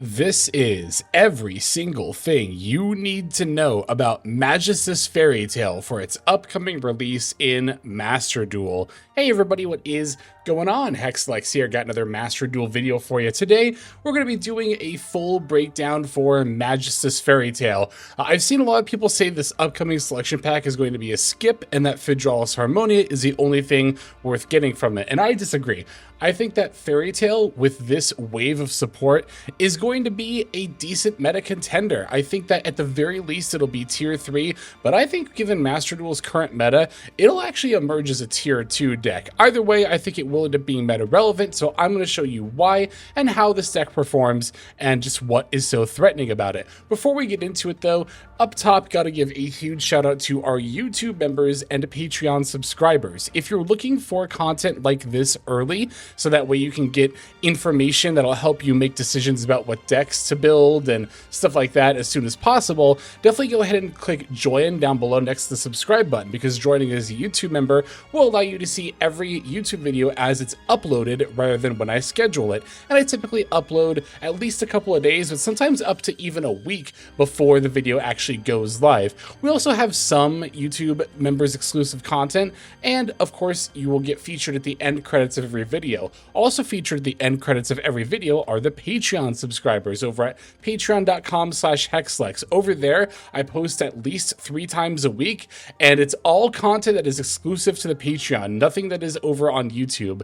This is every single thing you need to know about Magis's Fairy Tale for its upcoming release in Master Duel. Hey everybody, what is going on? Hexlex here, got another Master Duel video for you. Today, we're going to be doing a full breakdown for Magis's Fairy Tale. I've seen a lot of people say this upcoming selection pack is going to be a skip and that Fidralis Harmonia is the only thing worth getting from it, and I disagree. I think that Fairy Tale, with this wave of support, is going to be a decent meta contender. I think that at the very least it'll be tier 3, but I think given Master Duel's current meta, it'll actually emerge as a tier 2 deck. Either way, I think it will end up being meta relevant, so I'm going to show you why and how this deck performs and just what is so threatening about it. Before we get into it though, up top, gotta give a huge shout out to our YouTube members and Patreon subscribers. If you're looking for content like this early, so that way you can get information that'll help you make decisions about what decks to build and stuff like that as soon as possible, definitely go ahead and click join down below next to the subscribe button, because joining as a YouTube member will allow you to see every YouTube video as it's uploaded rather than when I schedule it. And I typically upload at least a couple of days, but sometimes up to even a week before the video actually goes live. We also have some YouTube members exclusive content, and of course you will get featured at the end credits of every video. Also featured at the end credits of every video are the Patreon subscribers over at patreon.com/hexlex. Over there, I post at least 3 times a week, and it's all content that is exclusive to the Patreon, nothing that is over on YouTube.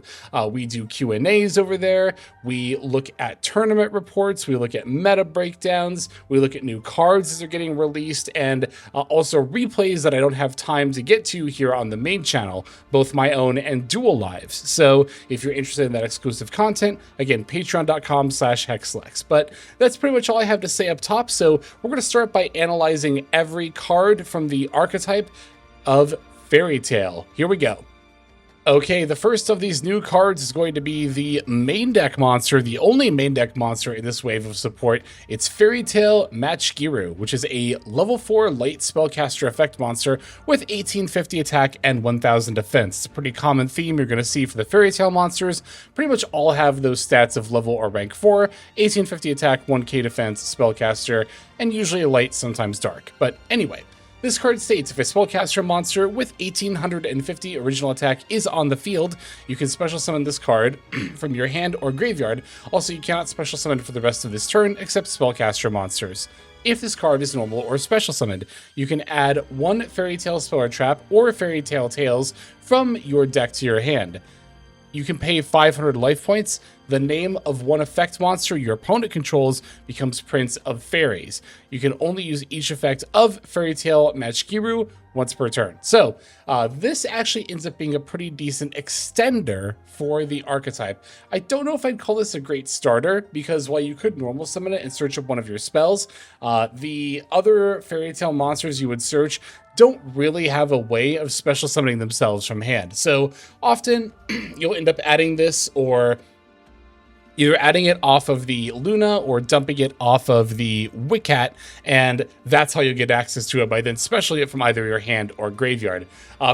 We do Q&As over there, we look at tournament reports, we look at meta breakdowns, we look at new cards as they're getting released, and also replays that I don't have time to get to here on the main channel, both my own and Duel Lives. So if you're interested in that exclusive content, again, patreon.com/hexlex. But that's pretty much all I have to say up top. So we're going to start by analyzing every card from the archetype of Fairy Tale. Here we go. Okay, the first of these new cards is going to be the main deck monster, the only main deck monster in this wave of support. It's Fairy Tale Matchgiru, which is a level 4 light spellcaster effect monster with 1850 attack and 1000 defense. It's a pretty common theme you're going to see for the Fairy Tale monsters. Pretty much all have those stats of level or rank 4, 1850 attack, 1k defense, spellcaster, and usually light, sometimes dark. But anyway, this card states if a spellcaster monster with 1850 original attack is on the field, you can special summon this card from your hand or graveyard. Also, you cannot special summon for the rest of this turn except spellcaster monsters. If this card is normal or special summoned, you can add 1 Fairy Tale Spell Trap or Fairy Tale Tales from your deck to your hand. You can pay 500 life points. The name of one effect monster your opponent controls becomes Prince of Fairies. You can only use each effect of Fairy Tale Matchgiru once per turn. So this actually ends up being a pretty decent extender for the archetype. I don't know if I'd call this a great starter, because while you could normal summon it and search up one of your spells, the other Fairy Tale monsters you would search don't really have a way of special summoning themselves from hand. So often you'll end up adding this, or either adding it off of the Luna or dumping it off of the Wiccat, and that's how you'll get access to it by then specialing it from either your hand or graveyard.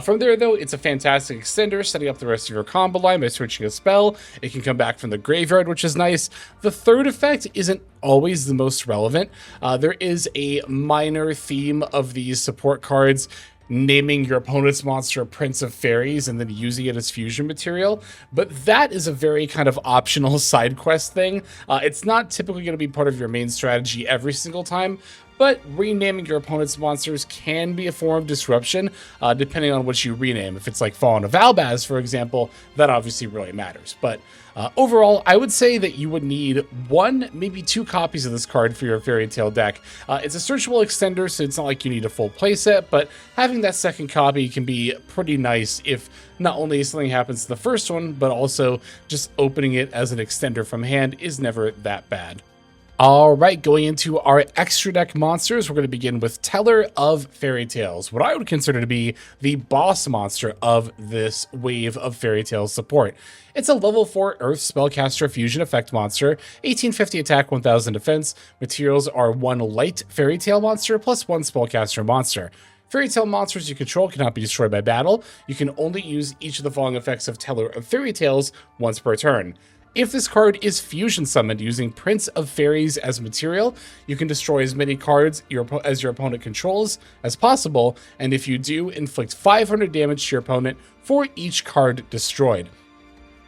From there, though, it's a fantastic extender, setting up the rest of your combo line by searching a spell. It can come back from the graveyard, which is nice. The third effect isn't always the most relevant. There is a minor theme of these support cards naming your opponent's monster Prince of Fairies and then using it as fusion material, but that is a very kind of optional side quest thing. It's not typically going to be part of your main strategy every single time, but renaming your opponent's monsters can be a form of disruption, depending on what you rename. If it's like Fallen of Albaz, for example, that obviously really matters. But overall, I would say that you would need 1, maybe 2 copies of this card for your Fairy Tale deck. It's a searchable extender, so it's not like you need a full playset, but having that second copy can be pretty nice if not only something happens to the first one, but also just opening it as an extender from hand is never that bad. All right, going into our extra deck monsters, we're going to begin with Teller of Fairy Tales, what I would consider to be the boss monster of this wave of Fairy Tales support. It's a level 4 Earth Spellcaster Fusion Effect monster, 1850 attack, 1000 defense. Materials are 1 light Fairy Tale monster plus 1 Spellcaster monster. Fairy Tale monsters you control cannot be destroyed by battle. You can only use each of the following effects of Teller of Fairy Tales once per turn. If this card is fusion summoned using Prince of Fairies as material, you can destroy as many cards as your opponent controls as possible, and if you do, inflict 500 damage to your opponent for each card destroyed.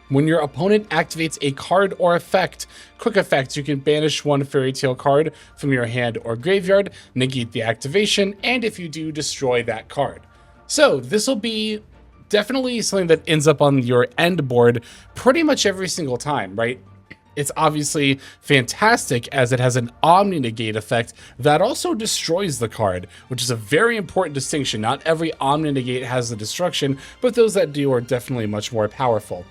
When your opponent activates a card or effect, quick effects, you can banish one fairy tale card from your hand or graveyard, negate the activation, and if you do, destroy that card. So this will be definitely something that ends up on your end board pretty much every single time, right? It's obviously fantastic as it has an Omni Negate effect that also destroys the card, which is a very important distinction. Not every Omni Negate has the destruction, but those that do are definitely much more powerful.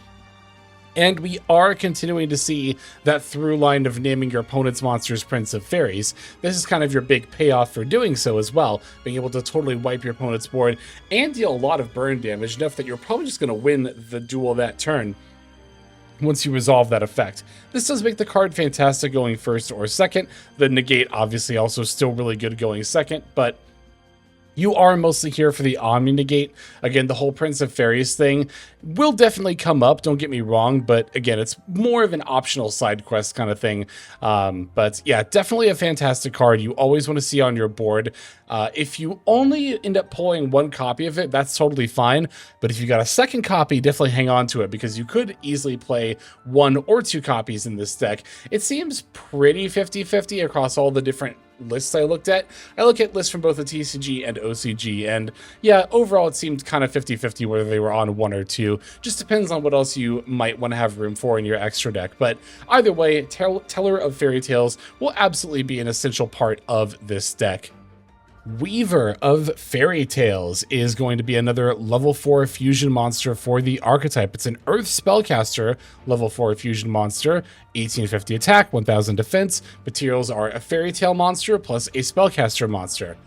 And we are continuing to see that through line of naming your opponent's monsters Prince of Fairies. This is kind of your big payoff for doing so as well, being able to totally wipe your opponent's board and deal a lot of burn damage, enough that you're probably just going to win the duel that turn once you resolve that effect. This does make the card fantastic going first or second. The negate obviously also still really good going second, but you are mostly here for the Omni Negate. Again, the whole Prince of Fairies thing will definitely come up, don't get me wrong, but again, it's more of an optional side quest kind of thing. But yeah, definitely a fantastic card you always want to see on your board. If you only end up pulling one copy of it, that's totally fine. But if you got a second copy, definitely hang on to it, because you could easily play 1 or 2 copies in this deck. It seems pretty 50-50 across all the different lists I looked at. I look at lists from both the TCG and OCG, and yeah, overall it seemed kind of 50-50 whether they were on 1 or 2. Just depends on what else you might want to have room for in your extra deck. But either way, Teller of Fairy Tales will absolutely be an essential part of this deck. Weaver of Fairy Tales is going to be another level 4 fusion monster for the archetype. It's an Earth Spellcaster level 4 fusion monster, 1850 attack, 1000 defense. Materials are a Fairy Tale monster plus a Spellcaster monster.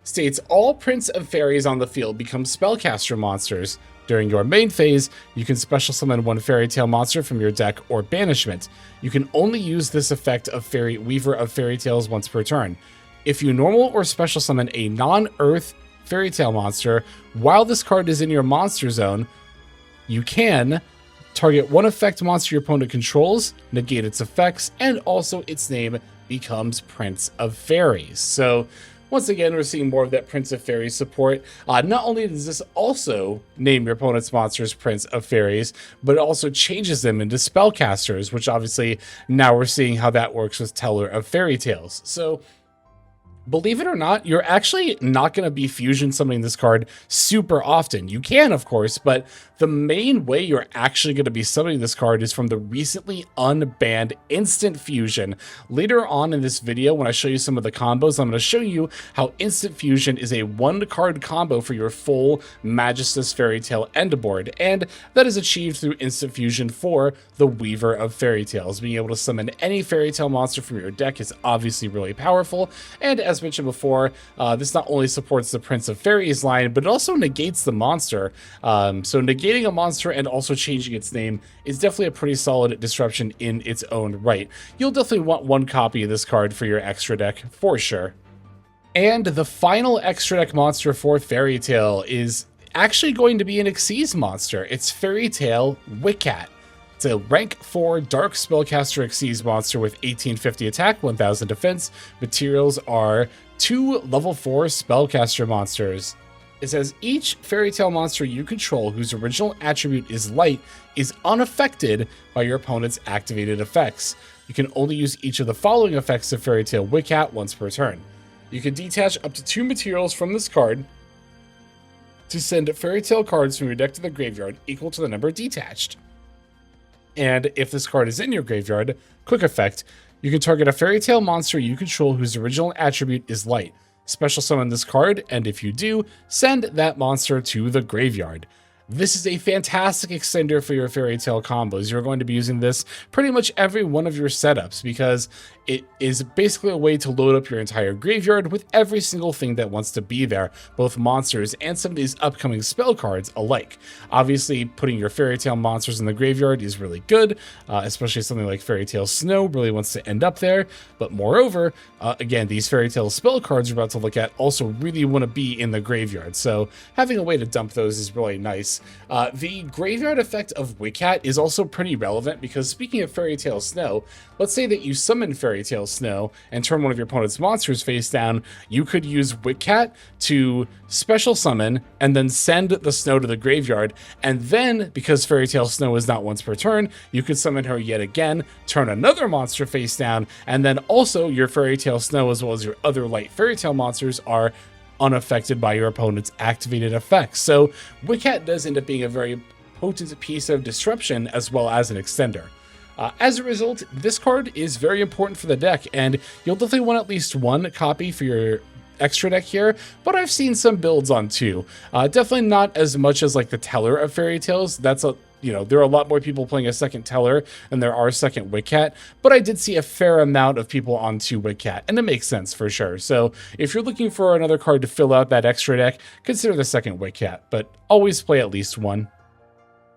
States all Prince of Fairies on the field become Spellcaster monsters. During your main phase, you can special summon 1 Fairy Tale monster from your deck or banishment. You can only use this effect of Weaver of Fairy Tales once per turn. If you normal or special summon a non-Earth Fairy Tale monster while this card is in your monster zone, you can target 1 effect monster your opponent controls, negate its effects, and also its name becomes Prince of Fairies. So once again, we're seeing more of that Prince of Fairies support. Not only does this also name your opponent's monsters Prince of Fairies, but it also changes them into spellcasters, which obviously now we're seeing how that works with Teller of Fairy Tales. So believe it or not, you're actually not going to be fusion summoning this card super often. You can, of course, but the main way you're actually going to be summoning this card is from the recently unbanned Instant Fusion. Later on in this video, when I show you some of the combos, I'm going to show you how Instant Fusion is a 1-card combo for your full Magistus Fairy Tale end board, and that is achieved through Instant Fusion for the Weaver of Fairy Tales. Being able to summon any Fairy Tale monster from your deck is obviously really powerful, and as mentioned before, this not only supports the Prince of Fairies line, but it also negates the monster. So negating a monster and also changing its name is definitely a pretty solid disruption in its own right. You'll definitely want 1 copy of this card for your extra deck for sure. And the final extra deck monster for Fairy Tale is actually going to be an Xyz monster. It's Fairy Tale Wiccat. It's a rank 4 Dark Spellcaster Xyz monster with 1850 attack, 1000 defense. Materials are 2 level 4 Spellcaster monsters. It says each Fairy Tale monster you control whose original attribute is light is unaffected by your opponent's activated effects. You can only use each of the following effects of Fairy Tale Wiccat once per turn. You can detach up to 2 materials from this card to send Fairy Tale cards from your deck to the graveyard equal to the number detached. And if this card is in your graveyard, quick effect, you can target a Fairy Tale monster you control whose original attribute is light. Special summon this card, and if you do, send that monster to the graveyard. This is a fantastic extender for your Fairy Tale combos. You're going to be using this pretty much every one of your setups because it is basically a way to load up your entire graveyard with every single thing that wants to be there, both monsters and some of these upcoming spell cards alike. Obviously, putting your Fairy Tale monsters in the graveyard is really good, especially something like Fairy Tale Snow really wants to end up there. But moreover, again, these Fairy Tale spell cards we're about to look at also really want to be in the graveyard. So having a way to dump those is really nice. The graveyard effect of Wiccat is also pretty relevant because speaking of Fairy Tale Snow, let's say that you summon Fairy Tale Snow and turn one of your opponent's monsters face down, you could use Wiccat to special summon and then send the snow to the graveyard, and then, because Fairy Tale Snow is not once per turn, you could summon her yet again, turn another monster face down, and then also your Fairy Tale Snow as well as your other light Fairy Tale monsters are unaffected by your opponent's activated effects. So Wiccat does end up being a very potent piece of disruption as well as an extender. As a result, this card is very important for the deck, and you'll definitely want at least one copy for your extra deck here, but I've seen some builds on two. Definitely not as much as like the Teller of Fairy Tales. That's a there are a lot more people playing a second Teller than there are second Wiccat, but I did see a fair amount of people on two Wiccat, and it makes sense for sure. So if you're looking for another card to fill out that extra deck, consider the second Wiccat, but always play at least one.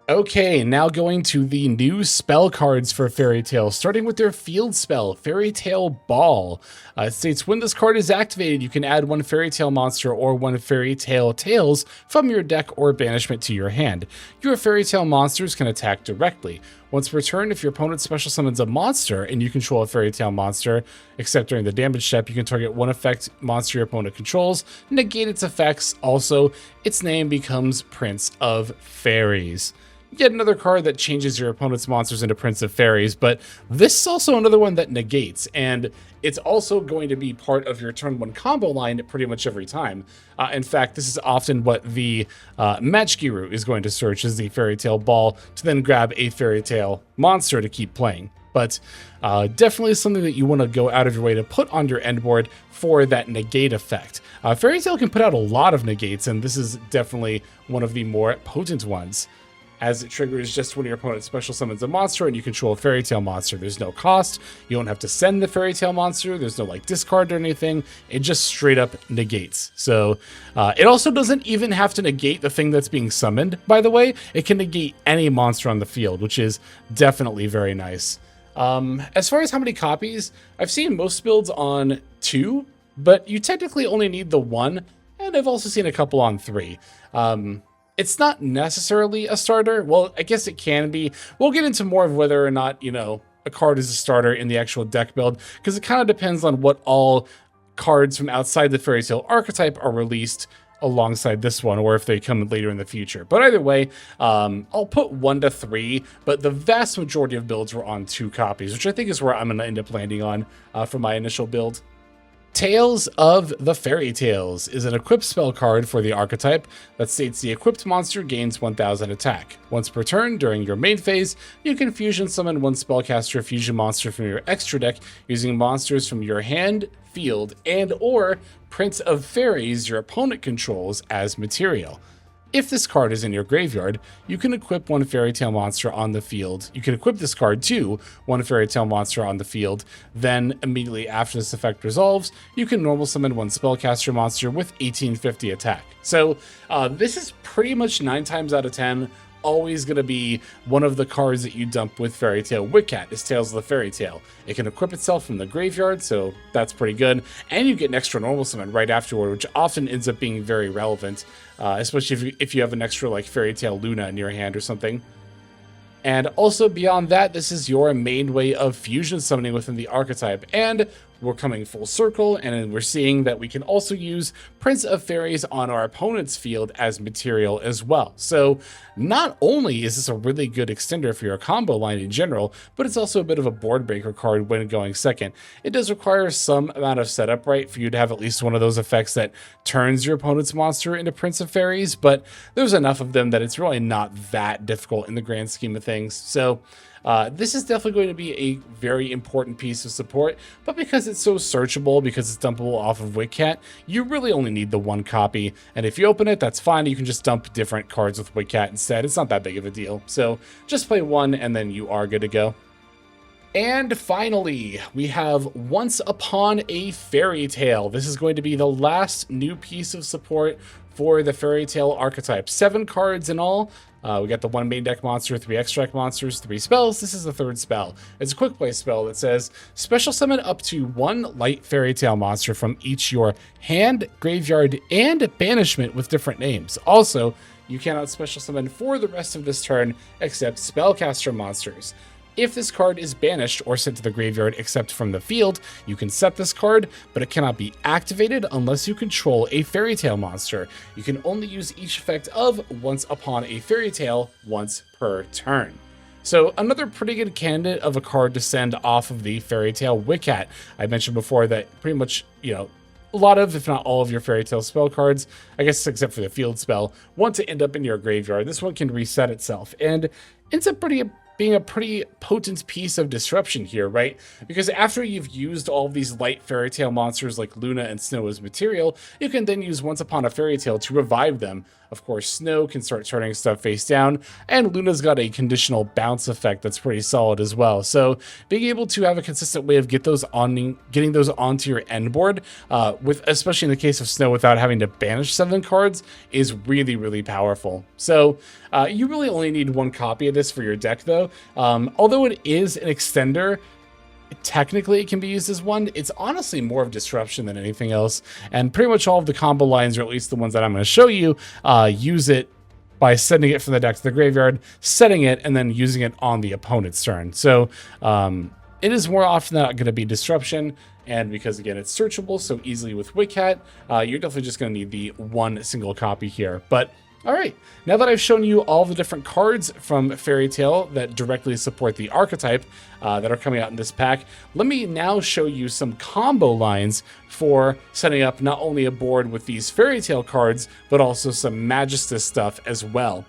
Okay, now going to the new spell cards for Fairy Tale, starting with their field spell, Fairy Tale Ball. It states when this card is activated, you can add one Fairy Tale monster or one Fairy Tale Tales from your deck or banishment to your hand. Your Fairy Tale monsters can attack directly. Once per turn, if your opponent special summons a monster and you control a Fairy Tale monster, except during the damage step, you can target one effect monster your opponent controls, negate its effects. Also, its name becomes Prince of Fairies. Yet another card that changes your opponent's monsters into Prince of Fairies, but this is also another one that negates, and it's also going to be part of your turn one combo line pretty much every time. In fact, this is often what the Matchgiru is going to search as the Fairy Tale Ball to then grab a Fairy Tale monster to keep playing. But definitely something that you want to go out of your way to put on your end board for that negate effect. Fairy Tale can put out a lot of negates, and this is definitely one of the more potent ones, as it triggers just when your opponent special summons a monster and you control a Fairy Tale monster. There's no cost. You don't have to send the Fairy Tale monster. There's no like discard or anything. It just straight up negates. So it also doesn't even have to negate the thing that's being summoned, by the way. It can negate any monster on the field, which is definitely very nice. As far as how many copies, I've seen most builds on 2, but you technically only need the 1, and I've also seen a couple on 3. It's not necessarily a starter. Well, I guess it can be. We'll get into more of whether or not, a card is a starter in the actual deck build, because it kind of depends on what all cards from outside the Fairy Tale archetype are released alongside this one, or if they come later in the future. But either way, I'll put 1 to 3, but the vast majority of builds were on 2 copies, which I think is where I'm going to end up landing on for my initial build. Tales of the Fairy Tales is an equipped spell card for the archetype that states the equipped monster gains 1000 attack. Once per turn during your main phase, you can fusion summon one spellcaster fusion monster from your extra deck using monsters from your hand, field, and or Prince of Fairies your opponent controls as material. If this card is in your graveyard, you can equip one Fairy Tale monster on the field. You can equip this card to one Fairy Tale monster on the field. Then, immediately after this effect resolves, you can normal summon one Spellcaster monster with 1850 attack. So, this is pretty much 9 times out of 10 always going to be one of the cards that you dump with Fairy Tale. Wiccat is Tales of the Fairy Tale. It can equip itself from the graveyard, so that's pretty good. And you get an extra normal summon right afterward, which often ends up being very relevant, especially if you have an extra like Fairy Tale Luna in your hand or something. And also beyond that, this is your main way of fusion summoning within the archetype. And we're coming full circle, and we're seeing that we can also use Prince of Fairies on our opponent's field as material as well. So not only is this a really good extender for your combo line in general, but it's also a bit of a board breaker card when going second. It does require some amount of setup, right, for you to have at least one of those effects that turns your opponent's monster into Prince of Fairies, but there's enough of them that it's really not that difficult in the grand scheme of things. So this is definitely going to be a very important piece of support, but because it's so searchable, because it's dumpable off of Wiccat, you really only need the 1 copy, and if you open it, that's fine. You can just dump different cards with Wiccat instead. It's not that big of a deal. So just play 1, and then you are good to go. And finally, we have Once Upon a Fairy Tale. This is going to be the last new piece of support for the Fairy Tale archetype. 7 cards in all. We got the 1 main deck monster, 3 extra deck monsters, 3 spells. This is the 3rd spell. It's a quick play spell that says, special summon up to 1 light Fairy Tale monster from each your hand, graveyard, and banishment with different names. Also, you cannot special summon for the rest of this turn except spellcaster monsters. If this card is banished or sent to the graveyard except from the field, you can set this card, but it cannot be activated unless you control a Fairy Tale monster. You can only use each effect of Once Upon a Fairy Tale once per turn. So another pretty good candidate of a card to send off of the Fairy Tale Wiccat. I mentioned before that pretty much, a lot of, if not all of your Fairy Tale spell cards, I guess except for the field spell, want to end up in your graveyard. This one can reset itself and ends up being a pretty potent piece of disruption here, right? Because after you've used all of these light Fairy Tale monsters like Luna and Snow as material, you can then use Once Upon a Fairy Tale to revive them. Of course, Snow can start turning stuff face down, and Luna's got a conditional bounce effect that's pretty solid as well. So being able to have a consistent way of getting those onto your end board, especially in the case of Snow without having to banish 7 cards, is really, really powerful. So you really only need 1 copy of this for your deck, though. Although it is an extender, technically it can be used as one. It's honestly more of disruption than anything else, and pretty much all of the combo lines, or at least the ones that I'm going to show you, use it by sending it from the deck to the graveyard, setting it, and then using it on the opponent's turn. So it is more often than not going to be disruption, and because again it's searchable so easily with Wiccat, you're definitely just going to need the 1 single copy here. But all right, now that I've shown you all the different cards from Fairy Tale that directly support the archetype that are coming out in this pack, let me now show you some combo lines for setting up not only a board with these Fairy Tale cards, but also some Magistus stuff as well.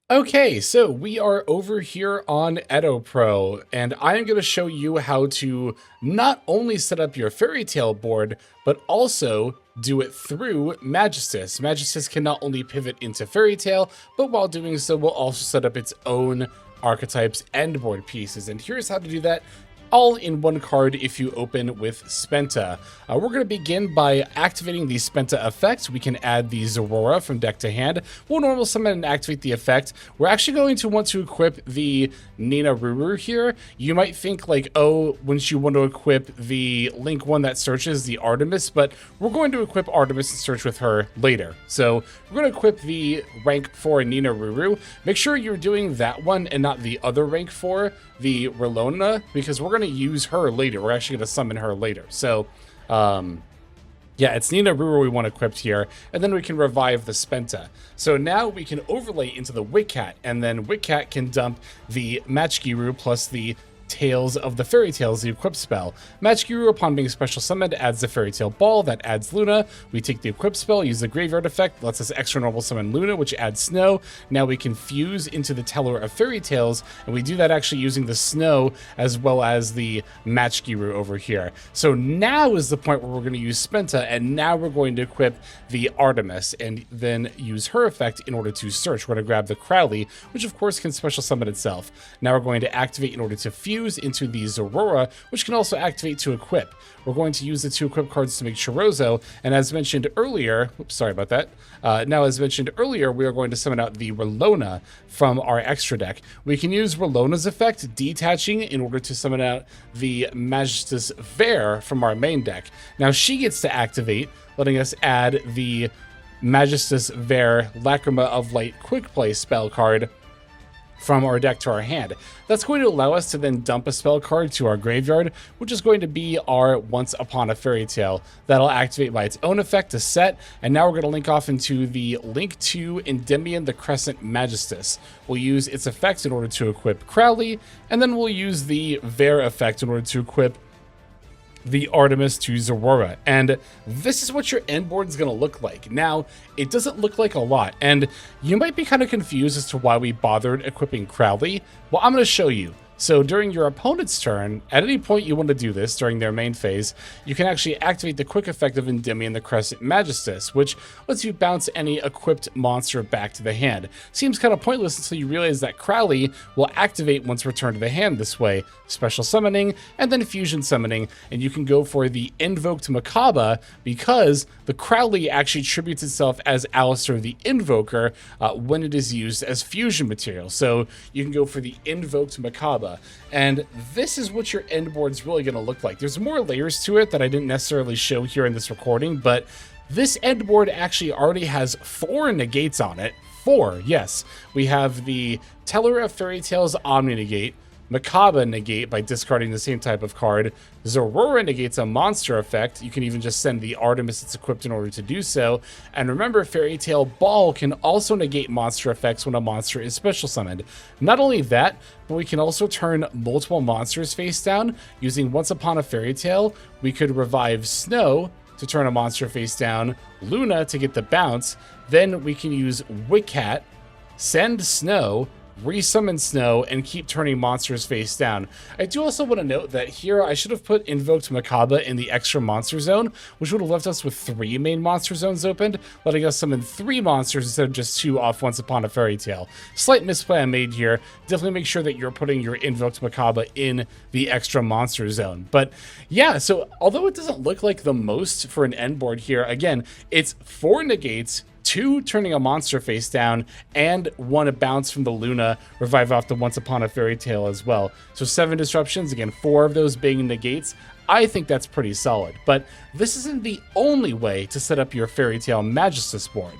Okay, so we are over here on Edo Pro, and I am going to show you how to not only set up your Fairy Tale board, but also do it through Magistus. Magistus can not only pivot into Fairy Tale, but while doing so will also set up its own archetypes and board pieces. And here's how to do that all in 1 card if you open with Spenta. We're going to begin by activating the Spenta effect. We can add the Zorora from deck to hand. We'll normal summon and activate the effect. We're actually going to want to equip the Nina Ruru here. You might think like, oh, wouldn't you want to equip the Link one that searches, the Artemis? But we're going to equip Artemis and search with her later. So we're going to equip the rank 4 Nina Ruru. Make sure you're doing that one and not the other rank 4, the Relona, because we're going to use her later. We're actually going to summon her later. So, yeah, it's Nina Ruru we want equipped here, and then we can revive the Spenta. So now we can overlay into the Wiccat, and then Wiccat can dump the Matchgiru plus the Tales of the Fairy Tales, the equip spell. Matchgiru, upon being special summoned, adds the Fairy Tale Ball that adds Luna. We take the equip spell, use the graveyard effect, lets us extra normal summon Luna, which adds Snow. Now we can fuse into the Teller of Fairy Tales, and we do that actually using the Snow as well as the Matchgiru over here. So now is the point where we're going to use Spenta, and now we're going to equip the Artemis and then use her effect in order to search. We're going to grab the Crowley, which of course can special summon itself. Now we're going to activate in order to fuse into the Zorora, which can also activate to equip. We're going to use the 2 equip cards to make Chorozo, and as mentioned earlier, oops, sorry about that. Now, as mentioned earlier, we are going to summon out the Relona from our extra deck. We can use Relona's effect, detaching, in order to summon out the Magistus Vare from our main deck. Now, she gets to activate, letting us add the Magistus Vare Lacrima of Light Quick Play spell card from our deck to our hand. That's going to allow us to then dump a spell card to our graveyard, which is going to be our Once Upon a Fairy Tale. That'll activate by its own effect to set, and now we're going to link off into the Link to Endymion the Crescent Magistus. We'll use its effects in order to equip Crowley, and then we'll use the Vare effect in order to equip the Artemis to Zorora, and this is what your end board is going to look like. Now, it doesn't look like a lot, and you might be kind of confused as to why we bothered equipping Crowley. Well, I'm going to show you. So during your opponent's turn, at any point you want to do this during their main phase, you can actually activate the quick effect of Endymion the Crescent Magistus, which lets you bounce any equipped monster back to the hand. Seems kind of pointless until you realize that Crowley will activate once returned to the hand this way, special summoning, and then fusion summoning, and you can go for the Invoked Macabre because the Crowley actually tributes itself as Alistair the Invoker when it is used as fusion material. So you can go for the Invoked Macabre. And this is what your end board is really going to look like. There's more layers to it that I didn't necessarily show here in this recording, but this end board actually already has 4 negates on it, 4. Yes, we have the Teller of Fairy Tales Omni Negate, Macabre negate by discarding the same type of card. Zorora negates a monster effect. You can even just send the Artemis that's equipped in order to do so. And remember, Fairy Tale Ball can also negate monster effects when a monster is special summoned. Not only that, but we can also turn multiple monsters face down. Using Once Upon a Fairy Tale, we could revive Snow to turn a monster face down, Luna to get the bounce. Then we can use Wiccat, send Snow, resummon Snow, and keep turning monsters face down. I do also want to note that here I should have put Invoked Macabre in the extra monster zone, which would have left us with 3 main monster zones opened, letting us summon 3 monsters instead of just 2 off Once Upon a Fairy Tale. Slight misplay I made here. Definitely make sure that you're putting your Invoked Macabre in the extra monster zone. But yeah, so although it doesn't look like the most for an end board here, again, it's 4 negates, 2 turning a monster face down, and 1 a bounce from the Luna, revive off the Once Upon a Fairy Tale as well. So 7 disruptions, again, 4 of those being negates. I think that's pretty solid, but this isn't the only way to set up your Fairy Tale Magistus board.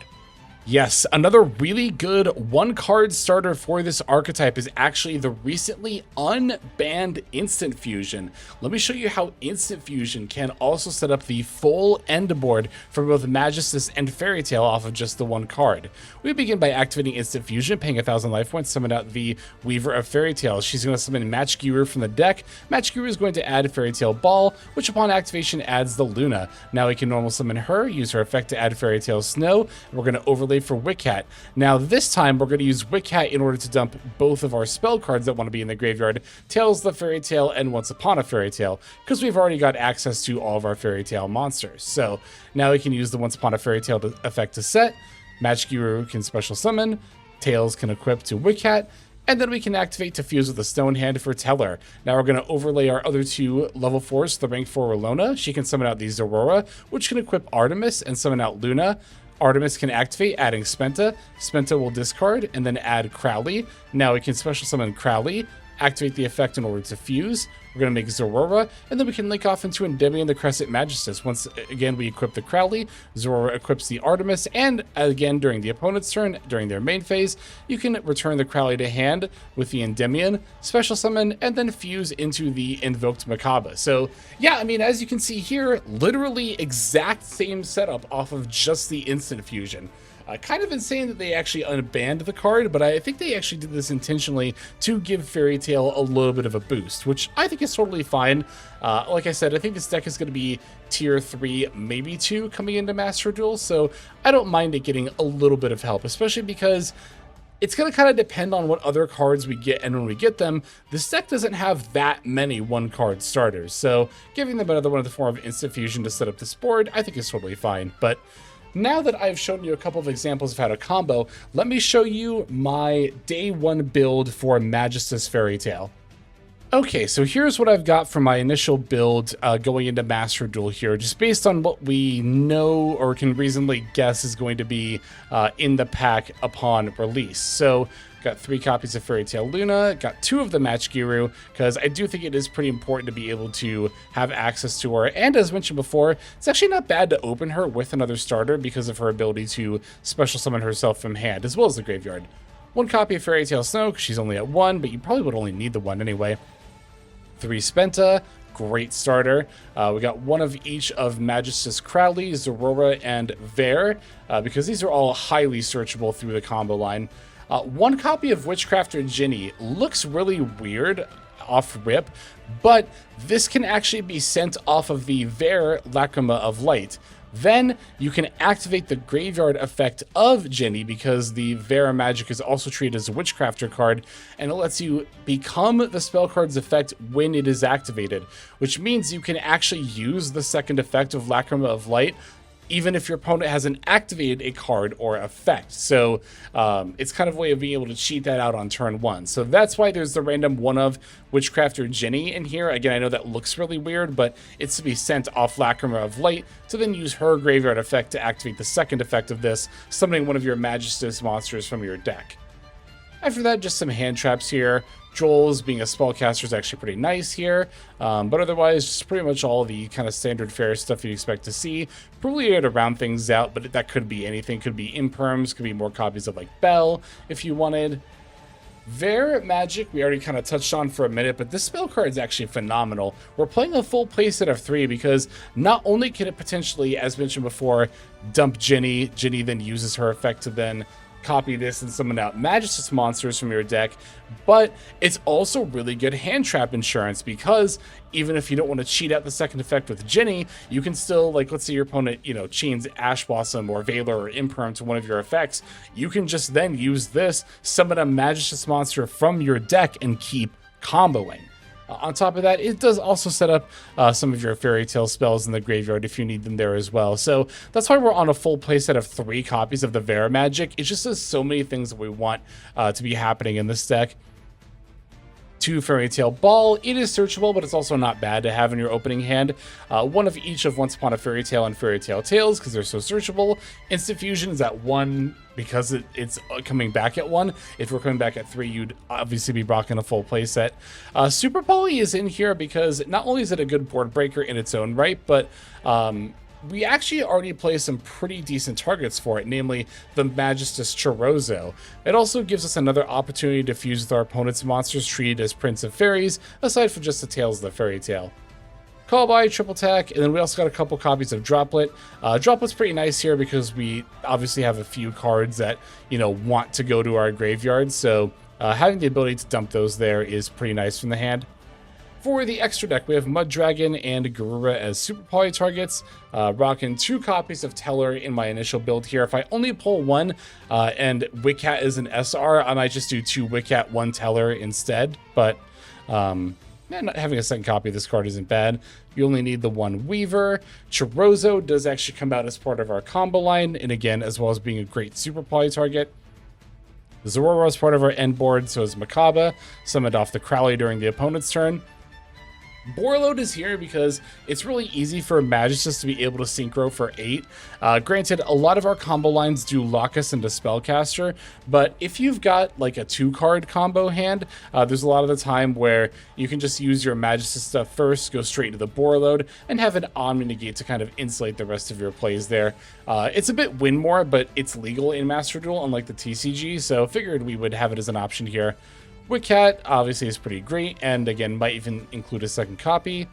Yes, another really good 1-card starter for this archetype is actually the recently unbanned Instant Fusion. Let me show you how Instant Fusion can also set up the full end board for both Magistus and Fairy Tale off of just the 1 card. We begin by activating Instant Fusion, paying 1,000 life points, summon out the Weaver of Fairy Tales. She's going to summon Matchgiru from the deck. Matchgiru is going to add Fairy Tale Ball, which upon activation adds the Luna. Now we can normal summon her, use her effect to add Fairy Tale Snow, and we're going to overlay for Wiccat. Now this time we're going to use Wiccat in order to dump both of our spell cards that want to be in the graveyard, Tales the Fairy Tale and Once Upon a Fairy Tale, because we've already got access to all of our Fairy Tale monsters. So now we can use the Once Upon a Fairy Tale effect to set, Matchgiru can special summon, Tales can equip to Wiccat, and then we can activate to fuse with the Stone Hand for Teller. Now we're going to overlay our other 2 level 4s, the rank 4 Luna. She can summon out the Zorora, which can equip Artemis and summon out Luna. Artemis can activate, adding Spenta. Spenta will discard and then add Crowley. Now we can special summon Crowley, activate the effect in order to fuse. We're going to make Zorora, and then we can link off into Endymion the Crescent Magistus. Once again we equip the Crowley, Zorora equips the Artemis, and again during the opponent's turn, during their main phase, you can return the Crowley to hand with the Endymion, special summon, and then fuse into the Invoked Macabre. So yeah, I mean, as you can see here, literally exact same setup off of just the Instant Fusion. Kind of insane that they actually unbanned the card, but I think they actually did this intentionally to give Fairy Tale a little bit of a boost, which I think is totally fine. Like I said, I think this deck is going to be tier 3, maybe 2 coming into Master Duel, so I don't mind it getting a little bit of help, especially because it's going to kind of depend on what other cards we get, and when we get them, this deck doesn't have that many 1-card starters, so giving them another one in the form of Instant Fusion to set up this board, I think is totally fine. But now that I've shown you a couple of examples of how to combo, let me show you my day 1 build for Magistus Fairy Tale. Okay, so here's what I've got for my initial build going into Master Duel here, just based on what we know or can reasonably guess is going to be in the pack upon release. So got 3 copies of Fairy Tale Luna, got 2 of the Matchgiru, because I do think it is pretty important to be able to have access to her. And as mentioned before, it's actually not bad to open her with another starter because of her ability to special summon herself from hand, as well as the graveyard. 1 copy of Fairy Tale Snow, because she's only at 1, but you probably would only need the 1 anyway. 3 Spenta, great starter. We got 1 of each of Magistus Crowley, Zorora, and Vare, because these are all highly searchable through the combo line. 1 copy of Witchcrafter Ginny looks really weird off rip, but this can actually be sent off of the Vare Lacrima of Light. Then you can activate the graveyard effect of Ginny, because the Vare magic is also treated as a Witchcrafter card, and it lets you become the spell card's effect when it is activated, which means you can actually use the second effect of Lacrima of Light even if your opponent hasn't activated a card or effect. So it's kind of a way of being able to cheat that out on turn 1. So that's why there's the random 1 of Witchcrafter Ginny in here. Again, I know that looks really weird, but it's to be sent off Lacrima of Light to then use her graveyard effect to activate the second effect of this, summoning one of your Magistus monsters from your deck. After that, just some hand traps here. Joel's being a spellcaster is actually pretty nice here, but otherwise just pretty much all the kind of standard fare stuff you'd expect to see. Probably here to round things out, but that could be anything. Could be imperms, could be more copies of like Bell if you wanted. Ver Magic we already kind of touched on for a minute, but this spell card is actually phenomenal. We're playing a full playset of 3 because not only can it potentially, as mentioned before, dump Ginny. Ginny then uses her effect to then copy this and summon out Magistus monsters from your deck, but it's also really good hand trap insurance because even if you don't want to cheat out the second effect with Ginny, you can still, like, let's say your opponent, you know, chains Ash Blossom or Valor or Imperm to one of your effects, you can just then use this, summon a Magistus monster from your deck and keep comboing. On top of that, it does also set up some of your fairy tale spells in the graveyard if you need them there as well. So that's why we're on a full playset of 3 copies of the Vera Magic. It just does so many things that we want to be happening in this deck. 2 Fairy Tale Ball. It is searchable, but it's also not bad to have in your opening hand. 1 of each of Once Upon a Fairy Tale and Fairy Tale Tales because they're so searchable. Instant Fusion is at 1 because it's coming back at 1. If we're coming back at 3, you'd obviously be rocking a full playset. Super Poly is in here because not only is it a good board breaker in its own right, but we actually already play some pretty decent targets for it, namely the Magistus Chorozo. It also gives us another opportunity to fuse with our opponent's monsters treated as Prince of Fairies, aside from just the Tales of the Fairy Tale. Call by, triple attack, and then we also got a couple copies of Droplet. Droplet's pretty nice here because we obviously have a few cards that, you know, want to go to our graveyard, so having the ability to dump those there is pretty nice from the hand. For the extra deck, we have Mud Dragon and Garura as Super Poly targets. Rocking 2 copies of Teller in my initial build here. If I only pull 1 and Wiccat is an SR, I might just do 2 Wiccat, 1 Teller instead. But not having a second copy of this card isn't bad. You only need the 1 Weaver. Chorozo does actually come out as part of our combo line, and again, as well as being a great Super Poly target. Zororo is part of our end board, so is Makaba, summoned off the Crowley during the opponent's turn. Borload is here because it's really easy for Magistus to be able to synchro for 8. Granted, a lot of our combo lines do lock us into Spellcaster, but if you've got like a 2-card combo hand, there's a lot of the time where you can just use your Magistus stuff first, go straight into the Borload, and have an Omni Negate to kind of insulate the rest of your plays there. It's a bit win more, but it's legal in Master Duel, unlike the TCG, so figured we would have it as an option here. Wiccat obviously is pretty great, and again, might even include a second copy.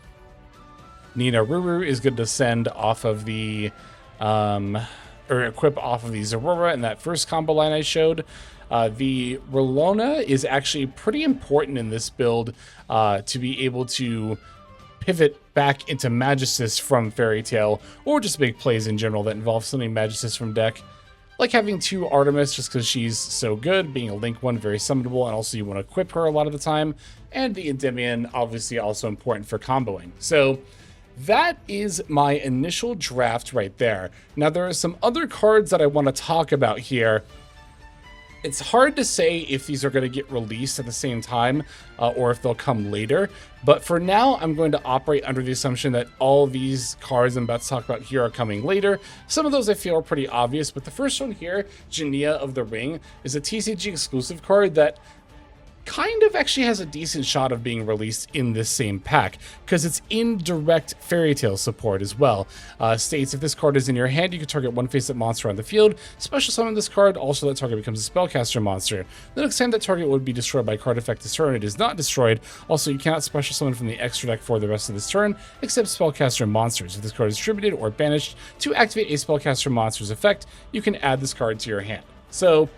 Nina Ruru is good to send off of the, or equip off of the Zorora in that first combo line I showed. The Rolona is actually pretty important in this build to be able to pivot back into Magistus from Fairy Tale, or just big plays in general that involve sending Magistus from deck. Like having 2 Artemis just because she's so good, being a Link 1, very summonable, and also you want to equip her a lot of the time. And the Endymion, obviously also important for comboing. So that is my initial draft right there. Now there are some other cards that I want to talk about here. It's hard to say if these are going to get released at the same time or if they'll come later. But for now, I'm going to operate under the assumption that all these cards I'm about to talk about here are coming later. Some of those I feel are pretty obvious, but the first one here, Genea of the Ring, is a TCG exclusive card that kind of actually has a decent shot of being released in this same pack because it's in direct Fairy Tale support as well. States if this card is in your hand, you can target 1 face-up monster on the field, special summon this card, also that target becomes a spellcaster monster. The next time that target would be destroyed by card effect this turn, it is not destroyed. Also, you cannot special summon from the extra deck for the rest of this turn except spellcaster monsters. If this card is distributed or banished to activate a spellcaster monster's effect, you can add this card to your hand. So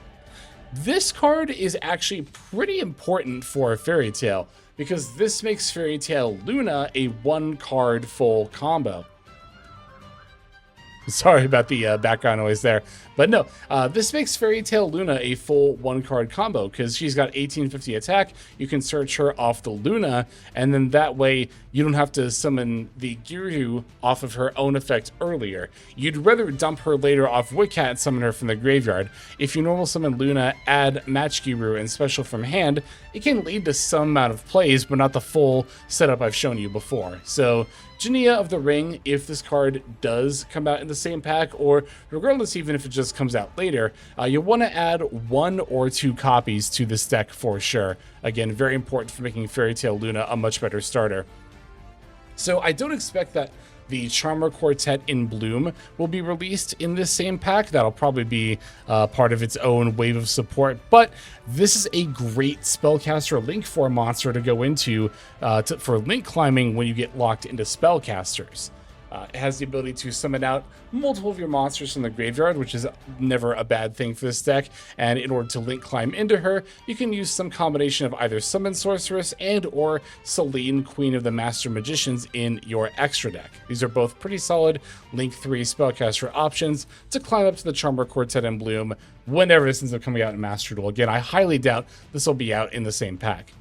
this card is actually pretty important for Fairy Tale because this makes Fairy Tale Luna a 1-card full combo. Sorry about the background noise there. But no, this makes Fairy Tale Luna a full 1-card combo because she's got 1850 attack. You can search her off the Luna, and then that way you don't have to summon the Giru off of her own effect earlier. You'd rather dump her later off Wiccat and summon her from the graveyard. If you normal summon Luna, add Matchgiru and special from hand, it can lead to some amount of plays, but not the full setup I've shown you before. So Genea of the Ring, if this card does come out in the same pack, or regardless, even if it just comes out later, you'll want to add 1 or 2 copies to this deck for sure. Again, very important for making Fairy Tail Luna a much better starter. So I don't expect that the Charmer Quartet in Bloom will be released in this same pack. That'll probably be part of its own wave of support, but this is a great Spellcaster Link 4 monster to go into for link climbing when you get locked into Spellcasters. It has the ability to summon out multiple of your monsters from the graveyard, which is never a bad thing for this deck. And in order to link climb into her, you can use some combination of either Summon Sorceress and or Selene, Queen of the Master Magicians in your extra deck. These are both pretty solid Link 3 Spellcaster options to climb up to the Charmer Quartet in Bloom whenever this ends up coming out in Master Duel. Again, I highly doubt this will be out in the same pack.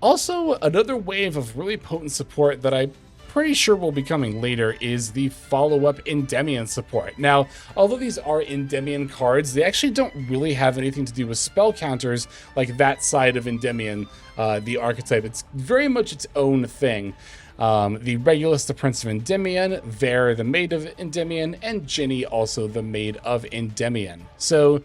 Also, another wave of really potent support that I'm pretty sure will be coming later is the follow-up Endymion support. Now, although these are Endymion cards, they actually don't really have anything to do with spell counters like that side of Endymion, the archetype. It's very much its own thing. The Regulus, the Prince of Endymion, Ver, the Maid of Endymion, and Ginny, also the Maid of Endymion. So,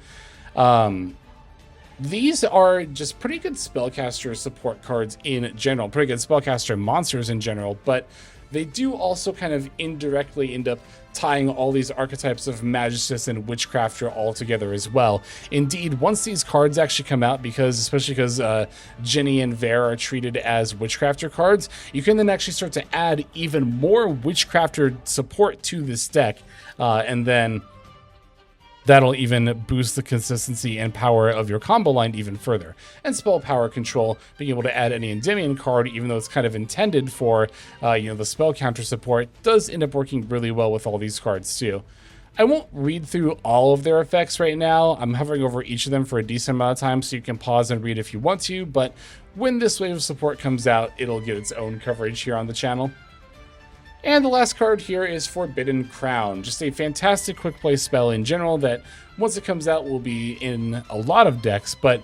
these are just pretty good spellcaster support cards in general, pretty good spellcaster monsters in general, but they do also kind of indirectly end up tying all these archetypes of Magistus and Witchcrafter all together as well. Indeed, once these cards actually come out, especially because Ginny and Ver are treated as Witchcrafter cards, you can then actually start to add even more Witchcrafter support to this deck, and then that'll even boost the consistency and power of your combo line even further. And spell power control, being able to add any Endymion card, even though it's kind of intended for, the spell counter support, does end up working really well with all these cards too. I won't read through all of their effects right now. I'm hovering over each of them for a decent amount of time, so you can pause and read if you want to, but when this wave of support comes out, it'll get its own coverage here on the channel. And the last card here is Forbidden Crown, just a fantastic quick play spell in general that once it comes out will be in a lot of decks, but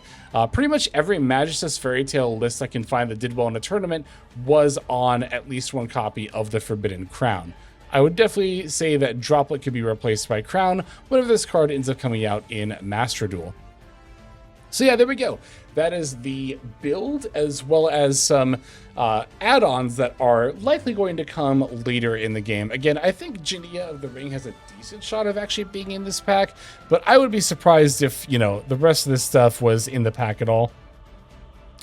pretty much every Magistus Fairy Tail list I can find that did well in a tournament was on at least 1 copy of the Forbidden Crown. I would definitely say that Droplet could be replaced by Crown whenever this card ends up coming out in Master Duel. So yeah, there we go. That is the build, as well as some add-ons that are likely going to come later in the game. Again, I think Genea of the Ring has a decent shot of actually being in this pack, but I would be surprised if, the rest of this stuff was in the pack at all.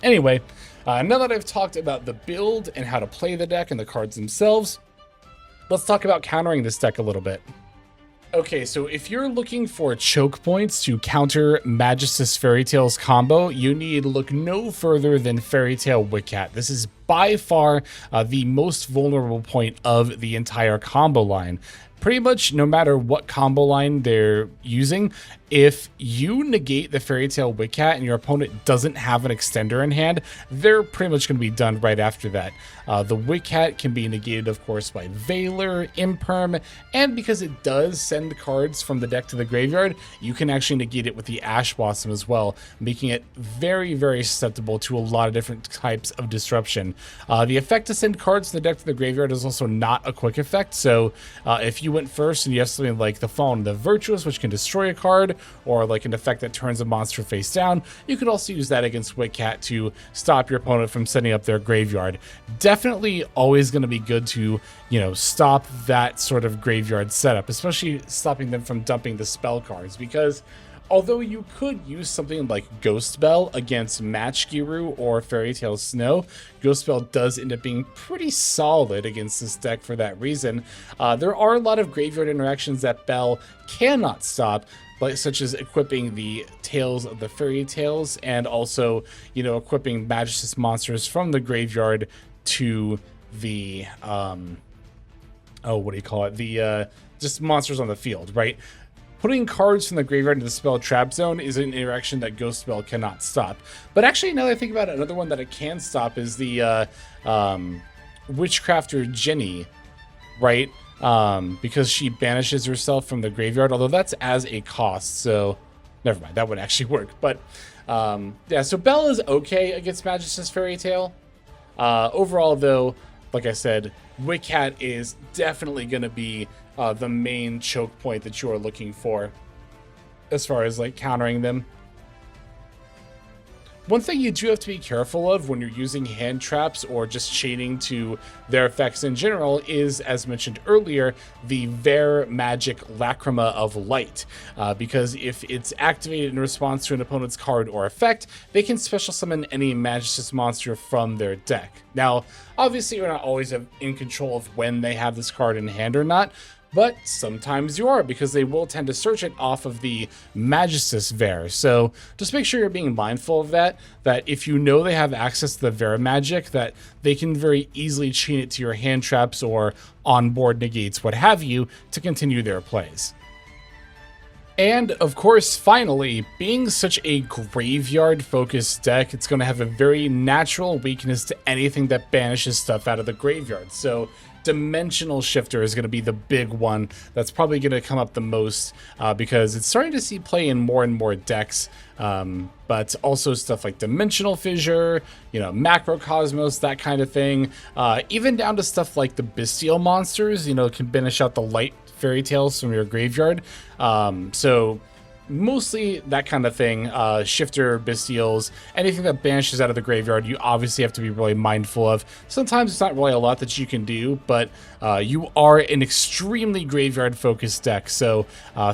Anyway, now that I've talked about the build and how to play the deck and the cards themselves, let's talk about countering this deck a little bit. Okay, so if you're looking for choke points to counter Magistus Fairy Tail's combo, you need to look no further than Fairy Tail Wiccat. This is by far the most vulnerable point of the entire combo line. Pretty much no matter what combo line they're using, if you negate the Fairy Tail Wiccat and your opponent doesn't have an extender in hand, they're pretty much going to be done right after that. The Wiccat can be negated, of course, by Veiler, Imperm, and because it does send cards from the deck to the graveyard, you can actually negate it with the Ash Blossom as well, making it very, very susceptible to a lot of different types of disruption. The effect to send cards from the deck to the graveyard is also not a quick effect, so if you went first and you have something like the Fallen the Virtuous, which can destroy a card, or like an effect that turns a monster face down, you could also use that against Wiccat to stop your opponent from setting up their graveyard. Definitely always going to be good to, stop that sort of graveyard setup, especially stopping them from dumping the spell cards, because although you could use something like Ghost Bell against Matchgiru or Fairy Tail Snow, Ghost Bell does end up being pretty solid against this deck for that reason. There are a lot of graveyard interactions that Bell cannot stop, such as equipping the Tails of the Fairy Tails and also, equipping Magistus monsters from the graveyard to the, just monsters on the field, right? Putting cards from the graveyard into the spell trap zone is an interaction that Ghost Spell cannot stop. But actually, now that I think about it, another one that it can stop is the Witchcrafter Ginny, right? Because she banishes herself from the graveyard, although that's as a cost, so never mind, that would actually work. But yeah, so Bell is okay against Magistus Fairy Tail. Overall, though, like I said, Wiccat is definitely going to be the main choke point that you are looking for as far as like countering them. One thing you do have to be careful of when you're using hand traps or just chaining to their effects in general is, as mentioned earlier, the Ver magic Lacrima of Light. Because if it's activated in response to an opponent's card or effect, they can special summon any Magicus monster from their deck. Now, obviously you're not always in control of when they have this card in hand or not, but sometimes you are, because they will tend to search it off of the Magicus Ver. So just make sure you're being mindful of that if you know they have access to the Ver magic, that they can very easily chain it to your hand traps or onboard negates, what have you, to continue their plays. And of course, finally, being such a graveyard-focused deck, it's going to have a very natural weakness to anything that banishes stuff out of the graveyard. So Dimensional Shifter is going to be the big one that's probably going to come up the most because it's starting to see play in more and more decks, but also stuff like Dimensional Fissure, Macrocosmos, that kind of thing, even down to stuff like the Bestial monsters, can banish out the light fairy tales from your graveyard. So mostly that kind of thing, Shifter, Bestials, anything that banishes out of the graveyard, you obviously have to be really mindful of. Sometimes it's not really a lot that you can do, but you are an extremely graveyard-focused deck, so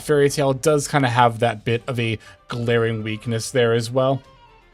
Fairy Tale does kind of have that bit of a glaring weakness there as well.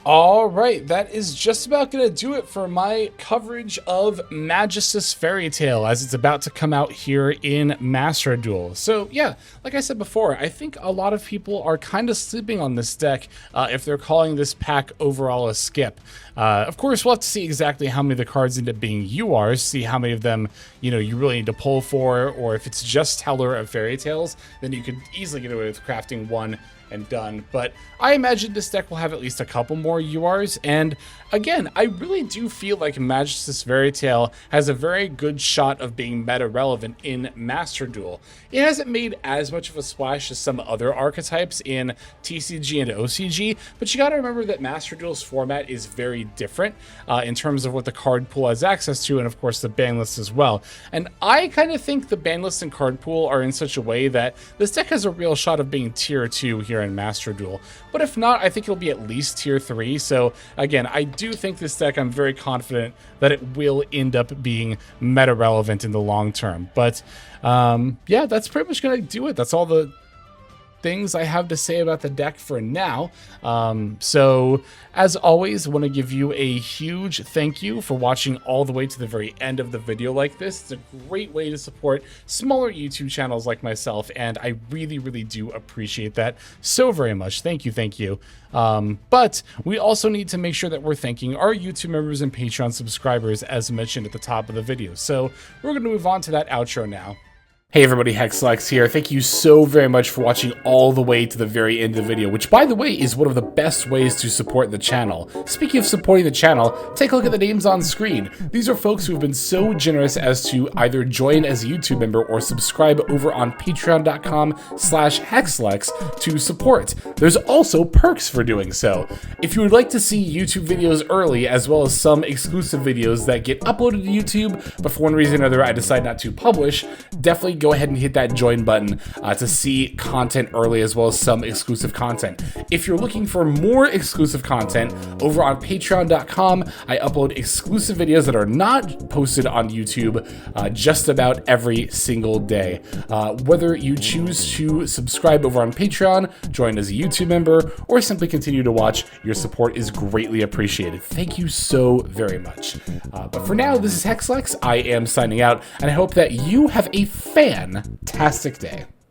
All right, that is just about going to do it for my coverage of Magicus Fairy Tale as it's about to come out here in Master Duel. So yeah, like I said before, I think a lot of people are kind of sleeping on this deck if they're calling this pack overall a skip. Of course, we'll have to see exactly how many of the cards end up being URs, see how many of them, you really need to pull for, or if it's just Teller of Fairy Tales, then you could easily get away with crafting one and done. But I imagine this deck will have at least a couple more URs, and again, I really do feel like Magicus Fairy Tale has a very good shot of being meta relevant in Master Duel. It hasn't made as much of a splash as some other archetypes in TCG and OCG, but you gotta remember that Master Duel's format is very different in terms of what the card pool has access to, and of course the ban list as well. And I kind of think the ban list and card pool are in such a way that this deck has a real shot of being tier 2 here in Master Duel. But if not, I think it'll be at least tier 3. So again, I do think this deck, I'm very confident that it will end up being meta relevant in the long term. But yeah, that's pretty much gonna do it. That's all the things I have to say about the deck for now. So as always, I want to give you a huge thank you for watching all the way to the very end of the video like this. It's a great way to support smaller YouTube channels like myself, and I really, really do appreciate that so very much. Thank you, thank you. But we also need to make sure that we're thanking our YouTube members and Patreon subscribers as mentioned at the top of the video. So we're going to move on to that outro now. Hey everybody, Hexlex here. Thank you so very much for watching all the way to the very end of the video, which by the way is one of the best ways to support the channel. Speaking of supporting the channel, take a look at the names on screen. These are folks who have been so generous as to either join as a YouTube member or subscribe over on patreon.com/Hexlex to support. There's also perks for doing so. If you would like to see YouTube videos early, as well as some exclusive videos that get uploaded to YouTube, but for one reason or another I decide not to publish, definitely go ahead and hit that join button to see content early, as well as some exclusive content. If you're looking for more exclusive content, over on patreon.com, I upload exclusive videos that are not posted on YouTube just about every single day. Whether you choose to subscribe over on Patreon, join as a YouTube member, or simply continue to watch, your support is greatly appreciated. Thank you so very much. But for now, this is Hexlex. I am signing out, and I hope that you have a fantastic day.